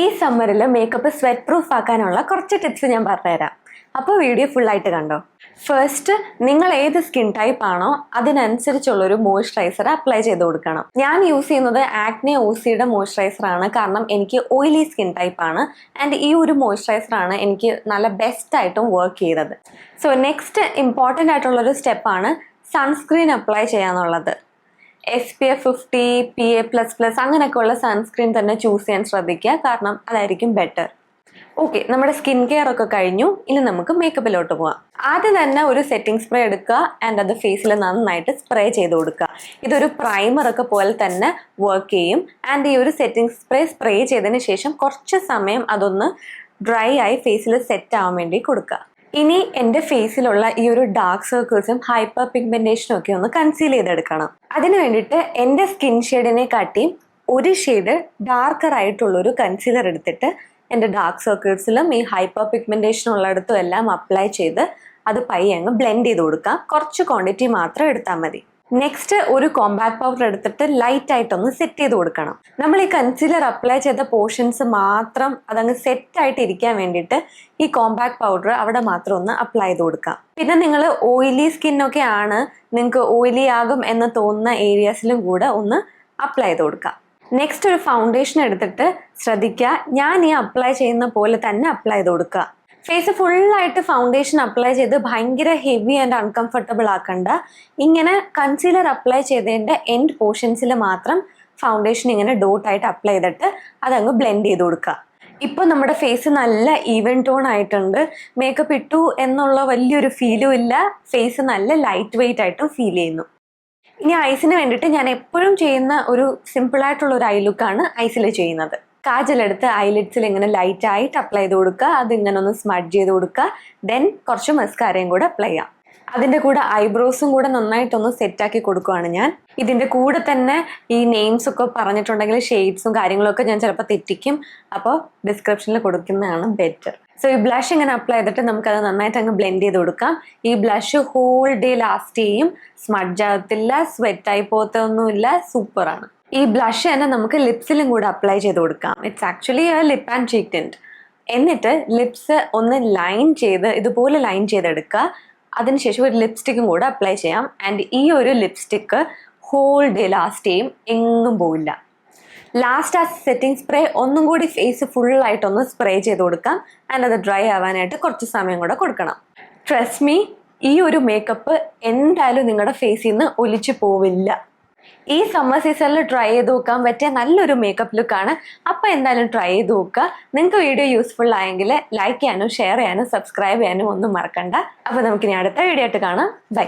ഈ സമ്മറിൽ makeup sweat proof ആക്കാനുള്ള കുറച്ച് ടിപ്സ് ഞാൻ പറഞ്ഞുതരാം. അപ്പോൾ വീഡിയോ ഫുള്ളായിട്ട് കണ്ടോ. ഫസ്റ്റ്, നിങ്ങൾ ഏത് സ്കിൻ ടൈപ്പ് ആണോ അതിനനുസരിച്ചുള്ളൊരു മോയ്സ്ചറൈസർ അപ്ലൈ ചെയ്ത് കൊടുക്കണം. ഞാൻ യൂസ് ചെയ്യുന്നത് ആക്നെ ഓസിയുടെ മോയ്സ്ചറൈസർ ആണ്, കാരണം എനിക്ക് ഓയിലി സ്കിൻ ടൈപ്പ് ആണ്. ആൻഡ് ഈ ഒരു മോയ്സ്ചറൈസർ ആണ് എനിക്ക് നല്ല ബെസ്റ്റ് ആയിട്ടും വർക്ക് ചെയ്തത്. സോ നെക്സ്റ്റ് ഇമ്പോർട്ടൻ്റ് ആയിട്ടുള്ളൊരു സ്റ്റെപ്പാണ് സൺസ്ക്രീൻ അപ്ലൈ ചെയ്യാന്നുള്ളത്. SPF 50, PA++, അങ്ങനെയൊക്കെയുള്ള സൺസ്ക്രീൻ തന്നെ ചൂസ് ചെയ്യാൻ ശ്രദ്ധിക്കുക, കാരണം അതായിരിക്കും ബെറ്റർ. ഓക്കെ, നമ്മുടെ സ്കിൻ കെയർ ഒക്കെ കഴിഞ്ഞു. ഇനി നമുക്ക് മേക്കപ്പിലോട്ട് പോവാം. ആദ്യം തന്നെ ഒരു സെറ്റിംഗ് സ്പ്രേ എടുക്കുക ആൻഡ് അത് ഫേസിൽ നന്നായിട്ട് സ്പ്രേ ചെയ്ത് കൊടുക്കുക. ഇതൊരു പ്രൈമർ ഒക്കെ പോലെ തന്നെ വർക്ക് ചെയ്യും. ആൻഡ് ഈ ഒരു സെറ്റിംഗ് സ്പ്രേ ചെയ്തതിന് ശേഷം കുറച്ച് സമയം അതൊന്ന് ഡ്രൈ ആയി ഫേസിൽ സെറ്റ് ആവാൻ വേണ്ടി കൊടുക്കുക. ഇനി എൻ്റെ ഫേസിലുള്ള ഈ ഒരു ഡാർക്ക് സർക്കിൾസും ഹൈപ്പർ പിഗ്മെന്റേഷനും ഒക്കെ ഒന്ന് കൺസീൽ ചെയ്തെടുക്കണം. അതിന് വേണ്ടിയിട്ട് എൻ്റെ സ്കിൻ ഷെയ്ഡിനെ കാട്ടിയും ഒരു ഷെയ്ഡ് ഡാർക്കർ ആയിട്ടുള്ളൊരു കൺസീലർ എടുത്തിട്ട് എൻ്റെ ഡാർക്ക് സർക്കിൾസിലും ഈ ഹൈപ്പർ പിഗ്മെന്റേഷൻ ഉള്ളിടത്തും എല്ലാം അപ്ലൈ ചെയ്ത് അത് പയ്യെ അങ്ങ് ബ്ലെൻഡ് ചെയ്ത് കൊടുക്കാം. കുറച്ച് ക്വാണ്ടിറ്റി മാത്രം എടുത്താൽ മതി. നെക്സ്റ്റ്, ഒരു കോമ്പാക്ട് പൗഡർ എടുത്തിട്ട് ലൈറ്റ് ആയിട്ടൊന്ന് സെറ്റ് ചെയ്ത് കൊടുക്കണം. നമ്മൾ ഈ കൺസീലർ അപ്ലൈ ചെയ്ത പോർഷൻസ് മാത്രം അതങ്ങ് സെറ്റ് ആയിട്ട് ഇരിക്കാൻ വേണ്ടിയിട്ട് ഈ കോമ്പാക്ട് പൗഡർ അവിടെ മാത്രം ഒന്ന് അപ്ലൈ ചെയ്ത് കൊടുക്കാം. പിന്നെ നിങ്ങൾ ഓയിലി സ്കിന്നൊക്കെ ആണ്, നിങ്ങൾക്ക് ഓയിലി ആകും എന്ന് തോന്നുന്ന ഏരിയാസിലും കൂടെ ഒന്ന് അപ്ലൈ ചെയ്ത് കൊടുക്കാം. നെക്സ്റ്റ്, ഒരു ഫൗണ്ടേഷൻ എടുത്തിട്ട് ശ്രദ്ധിക്കുക, ഞാൻ ഈ അപ്ലൈ ചെയ്യുന്ന പോലെ തന്നെ അപ്ലൈ ചെയ്ത് കൊടുക്കുക. ഫേസ് ഫുള്ളായിട്ട് ഫൗണ്ടേഷൻ അപ്ലൈ ചെയ്ത് ഭയങ്കര ഹെവി ആൻഡ് അൺകംഫർട്ടബിൾ ആക്കണ്ട. ഇങ്ങനെ കൺസീലർ അപ്ലൈ ചെയ്തതിൻ്റെ എൻഡ് പോർഷൻസിൽ മാത്രം ഫൗണ്ടേഷൻ ഇങ്ങനെ ഡോട്ടായിട്ട് അപ്ലൈ ചെയ്തിട്ട് അതങ്ങ് ബ്ലെൻഡ് ചെയ്ത് കൊടുക്കുക. ഇപ്പോൾ നമ്മുടെ ഫേസ് നല്ല ഈവൻ ടോൺ ആയിട്ടുണ്ട്. മേക്കപ്പ് ഇട്ടു എന്നുള്ള വലിയൊരു ഫീലും ഇല്ല. ഫേസ് നല്ല ലൈറ്റ് വെയിറ്റ് ആയിട്ടും ഫീൽ ചെയ്യുന്നു. ഇനി ഐസിന് വേണ്ടിയിട്ട് ഞാൻ എപ്പോഴും ചെയ്യുന്ന ഒരു സിമ്പിളായിട്ടുള്ള ഒരു ഐ ലുക്കാണ് ഐസിൽ ചെയ്യുന്നത്. കാജലെടുത്ത് ഐലിഡ്സിൽ ഇങ്ങനെ ലൈറ്റ് ആയിട്ട് അപ്ലൈ ചെയ്ത് കൊടുക്കുക. അതിങ്ങനെ ഒന്ന് സ്മഡ്ജ് ചെയ്ത് കൊടുക്കുക. ദെൻ കുറച്ച് മസ്കാരയും കൂടെ അപ്ലൈ ചെയ്യാം. അതിൻ്റെ കൂടെ ഐബ്രോസും കൂടെ നന്നായിട്ടൊന്ന് സെറ്റാക്കി കൊടുക്കുകയാണ് ഞാൻ. ഇതിൻ്റെ കൂടെ തന്നെ ഈ നെയിംസ് ഒക്കെ പറഞ്ഞിട്ടുണ്ടെങ്കിൽ ഷെയ്ഡ്സും കാര്യങ്ങളൊക്കെ ഞാൻ ചിലപ്പോൾ തെറ്റിക്കും. അപ്പോൾ ഡിസ്ക്രിപ്ഷനിൽ കൊടുക്കുന്നതാണ് ബെറ്റർ. സോ ഈ ബ്ലഷ് ഇങ്ങനെ അപ്ലൈ ചെയ്തിട്ട് നമുക്കത് നന്നായിട്ട് അങ്ങ് ബ്ലെൻഡ് ചെയ്ത് കൊടുക്കാം. ഈ ബ്ലഷ് ഹോൾ ഡേ ലാസ്റ്റ് ചെയ്യും, സ്മഡ്ജ് ആകത്തില്ല, സ്വെറ്റായി പോകത്തൊന്നുമില്ല, സൂപ്പറാണ്. ഈ ബ്ലഷ് തന്നെ നമുക്ക് ലിപ്സിലും കൂടെ അപ്ലൈ ചെയ്ത് കൊടുക്കാം. It's actually lip and cheek tint. എന്നിട്ട് ലിപ്സ് ഒന്ന് ലൈൻ ചെയ്ത് ഇതുപോലെ ലൈൻ ചെയ്തെടുക്കുക. അതിനുശേഷം ഒരു ലിപ്സ്റ്റിക്കും കൂടെ അപ്ലൈ ചെയ്യാം. ആൻഡ് ഈ ഒരു ലിപ്സ്റ്റിക്ക് ഹോൾ ഡേ ലാസ്റ്റ് ചെയ്യും, എങ്ങും പോവില്ല. ലാസ്റ്റ് ആ സെറ്റിംഗ് സ്പ്രേ ഒന്നും കൂടി ഫേസ് ഫുള്ളായിട്ടൊന്ന് സ്പ്രേ ചെയ്ത് കൊടുക്കാം. ആൻഡ് അത് ഡ്രൈ ആവാനായിട്ട് കുറച്ച് സമയം കൂടെ കൊടുക്കണം. ട്രസ്റ്റ് മീ, ഈ ഒരു മേക്കപ്പ് എന്തായാലും നിങ്ങളുടെ ഫേസിൽ നിന്ന് ഒലിച്ചു പോവില്ല. ഈ സമ്മർ സീസണിൽ ട്രൈ ചെയ്ത് നോക്കാൻ പറ്റിയ നല്ലൊരു മേക്കപ്പ് ലുക്കാണ്. അപ്പോൾ എന്തായാലും ട്രൈ ചെയ്ത് നോക്കുക. നിങ്ങൾക്ക് വീഡിയോ യൂസ്ഫുൾ ആയെങ്കിൽ ലൈക്ക് ചെയ്യാനും ഷെയർ ചെയ്യാനും സബ്സ്ക്രൈബ് ചെയ്യാനും ഒന്നും മറക്കണ്ട. അപ്പോൾ നമുക്കിനി അടുത്ത വീഡിയോ ആയിട്ട് കാണാം. ബൈ.